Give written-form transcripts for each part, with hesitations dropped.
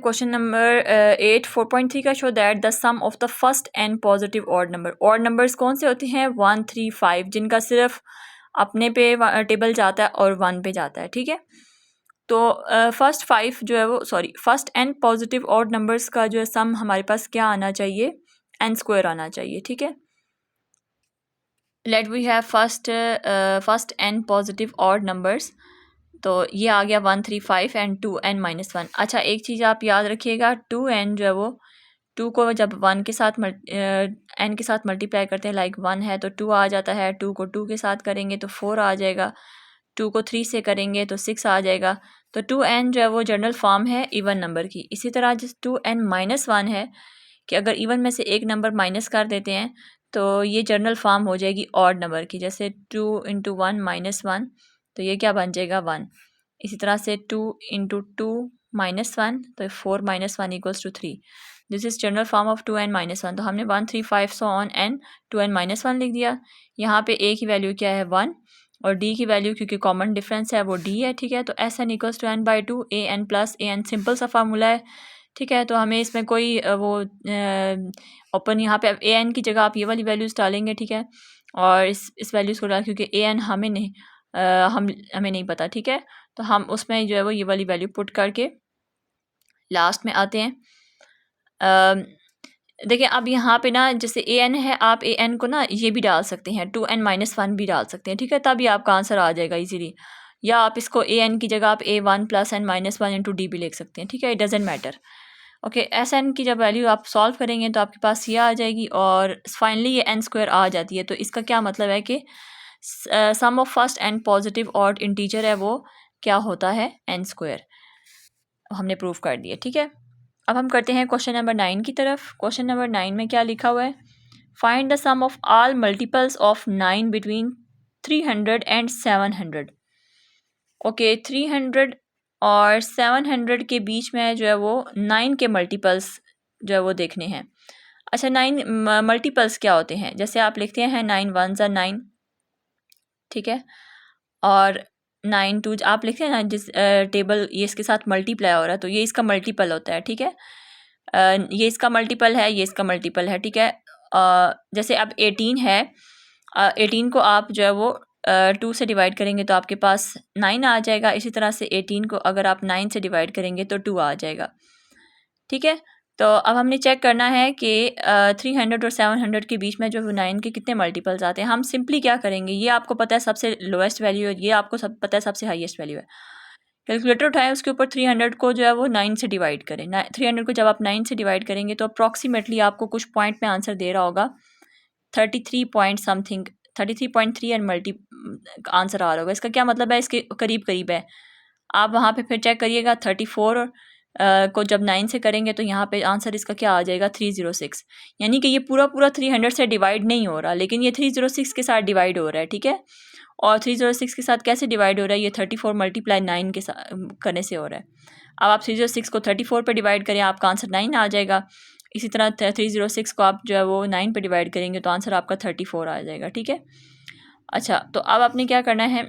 Question number 8 4.3 का। Show that the sum of the first and positive odd number. Odd numbers कौन से होते हैं? 1 3 5, जिनका सिर्फ अपने पे टेबल जाता है और 1 पे जाता है। ठीक है, तो फर्स्ट 5 जो है वो first and positive odd numbers का जो है सम हमारे पास क्या आना चाहिए? एन स्क्वायर आना चाहिए। ठीक है, let we have first and positive odd numbers. तो ये आ गया 1 3 5 एंड 2n-1। अच्छा, एक चीज़ आप याद रखिएगा, 2n जो है वो 2 को जब 1 के साथ n के साथ मल्टीप्लाई करते हैं, लाइक 1 है तो 2 आ जाता है, 2 को 2 के साथ करेंगे तो 4 आ जाएगा, 2 को 3 से करेंगे तो 6 आ जाएगा। तो 2n जो है वो जनरल फॉर्म है इवन नंबर की। इसी तरह जिस 2n-1 है कि अगर इवन में से एक नंबर माइनस कर देते हैं तो ये जनरल फॉर्म हो जाएगी ऑड नंबर की। जैसे 2 × 1 -1, तो ये क्या बन जाएगा? 1। इसी तरह से 2 × 2 -1, तो 4 - 1 = 3। This is general form of 2n-1। तो हमने 1 3 5 सो ऑन n 2n-1 लिख दिया। यहाँ पे a की वैल्यू क्या है? 1, और d की वैल्यू क्योंकि कॉमन डिफरेंस है वो d है। ठीक है, तो Sn = n/2 an + an, simple सा फार्मूला है। ठीक है, तो हमें इसमें कोई ओपन यहाँ पे an की जगह आप ये वाली वैल्यूज़ डालेंगे। ठीक है, और इस वैल्यूज़ को डाल, क्योंकि an हमें नहीं पता। ठीक है, तो हम उसमें जो है वो ये वाली वैल्यू पुट करके लास्ट में आते हैं। देखिए अब यहाँ पे ना जैसे an है, आप an को ना ये भी डाल सकते हैं, 2n-1 भी डाल सकते हैं। ठीक है, तभी आपका आंसर आ जाएगा इजीली। या आप इसको an की जगह आप a1 + n-1 × d भी लिख सकते हैं। ठीक है, it doesn't matter. Okay, Sn की जब वैल्यू आप सॉल्व करेंगे तो आपके पास ये आ जाएगी और फाइनली ये n² आ जाती है। तो इसका क्या मतलब है कि sum of first and positive odd integer है वो क्या होता है? n²। हमने प्रूव कर दिया। ठीक है, अब हम करते हैं क्वेश्चन नंबर 9 की तरफ। क्वेश्चन नंबर 9 में क्या लिखा हुआ है? Find the sum of all multiples of 9 between 300 and 700। Okay, 300 और 700 के बीच में जो है वो 9 के मल्टीपल्स जो है वो देखने हैं। अच्छा, 9 मल्टीपल्स क्या होते हैं? जैसे आप लिखते हैं 9 1 × 9। ठीक है, और 9 2 आप लिखते हैं ना, जिस टेबल ये इसके साथ मल्टीप्लाई हो रहा है तो ये इसका मल्टीपल होता है। ठीक है, ये इसका मल्टीपल है, ये इसका मल्टीपल है। ठीक है, जैसे अब 18 है, 18 को आप जो है वो 2 से डिवाइड करेंगे तो आपके पास 9 आ जाएगा। इसी तरह से 18 को अगर आप 9 से डिवाइड करेंगे तो 2 आ जाएगा। ठीक है, तो अब हमने चेक करना है कि 300 और 700 के बीच में जो 9 के कितने मल्टीपल्स आते हैं। हम सिंपली क्या करेंगे, ये आपको पता है सबसे लोएस्ट वैल्यू है, ये आपको सब पता है सबसे हाईएस्ट वैल्यू है। कैलकुलेटर उठाएं, उसके ऊपर 300 को जो है वो 9 से डिवाइड करें। 300 को जब आप 9 से डिवाइड करेंगे तो अप्रॉक्सीमेटली आपको कुछ पॉइंट में आंसर दे रहा होगा 33 point something, 33.3 and multi answer आ रहा होगा। इसका क्या मतलब है? इसके करीब करीब है। आप वहाँ पे फिर चेक करिएगा 34 को जब 9 से करेंगे तो यहाँ पे आंसर इसका क्या आ जाएगा? 306। यानी कि ये पूरा 300 से डिवाइड नहीं हो रहा, लेकिन ये 306 के साथ डिवाइड हो रहा है। ठीक है, और 306 के साथ कैसे डिवाइड हो रहा है? ये 34 × 9 के साथ करने से हो रहा है। अब आप 306 को 34 पे डिवाइड करें, आपका आंसर 9 आ जाएगा। इसी तरह 306 को आप जो है वो 9 पे डिवाइड करेंगे तो आंसर आपका 34 आ जाएगा। ठीक है, अच्छा, तो अब आपने क्या करना है,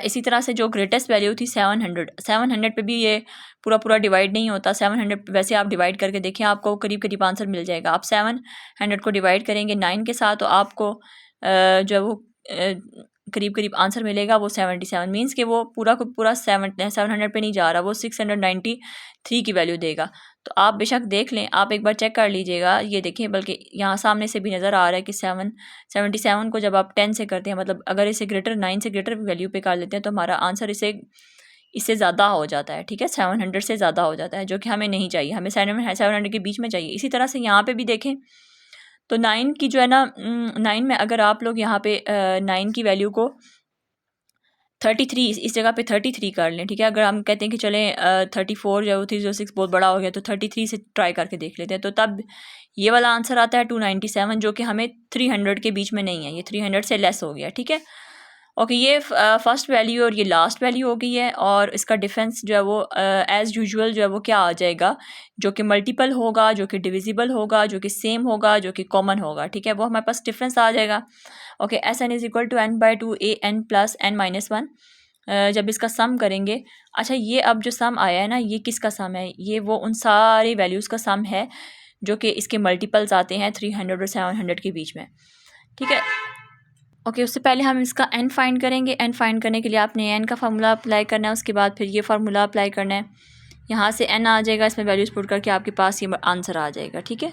इसी तरह से जो ग्रेटेस्ट वैल्यू थी 700 पे भी ये पूरा डिवाइड नहीं होता। 700 वैसे आप डिवाइड करके देखें, आपको करीब करीब आंसर मिल जाएगा। आप 700 को डिवाइड करेंगे 9 के साथ तो आपको जो है वो करीब करीब आंसर मिलेगा वो 77। मीन्स कि वो पूरा 700 पे नहीं जा रहा, वो 693 की वैल्यू देगा। तो आप बेशक देख लें, आप एक बार चेक कर लीजिएगा। ये देखें, बल्कि यहाँ सामने से भी नज़र आ रहा है कि 77 को जब आप 10 से करते हैं, मतलब अगर इसे 9 से ग्रेटर वैल्यू पे कर लेते हैं तो हमारा आंसर इससे ज़्यादा हो जाता है। ठीक है, 700 से ज़्यादा हो जाता है, जो कि हमें नहीं चाहिए। हमें 700 के बीच में चाहिए। इसी तरह से यहाँ पे भी देखें तो 9 की जो है ना, 9 में अगर आप लोग यहाँ पे 9 की वैल्यू को 33 इस जगह पे 33 कर लें। ठीक है, अगर हम कहते हैं कि चलें 34 जो 306 बहुत बड़ा हो गया तो 33 से ट्राई करके देख लेते हैं, तो तब ये वाला आंसर आता है 297, जो कि हमें 300 के बीच में नहीं है, ये 300 से लेस हो गया। ठीक है, ओके, ये फर्स्ट वैल्यू और ये लास्ट वैल्यू हो गई है, और इसका डिफरेंस जो है वो एज़ यूजुअल जो है वो क्या आ जाएगा, जो कि मल्टीपल होगा, जो कि डिविजिबल होगा, जो कि सेम होगा, जो कि कॉमन होगा। ठीक है, वो हमारे पास डिफरेंस आ जाएगा। Okay, Sn = n/2 an + n-1। जब इसका सम करेंगे, अच्छा ये अब जो सम आया है ना, ये किसका सम है? ये वो उन सारी वैल्यूज़ का सम है जो कि इसके मल्टीपल्स आते हैं 300 और 700 के बीच में, ठीक है। ओके, उससे पहले हम इसका एन फाइंड करेंगे। एन फाइंड करने के लिए आपने एन का फार्मूला अप्लाई करना है, उसके बाद फिर ये फार्मूला अप्लाई करना है। यहाँ से एन आ जाएगा, इसमें वैल्यूज़ पुट करके आपके पास ये आंसर आ जाएगा, ठीक है।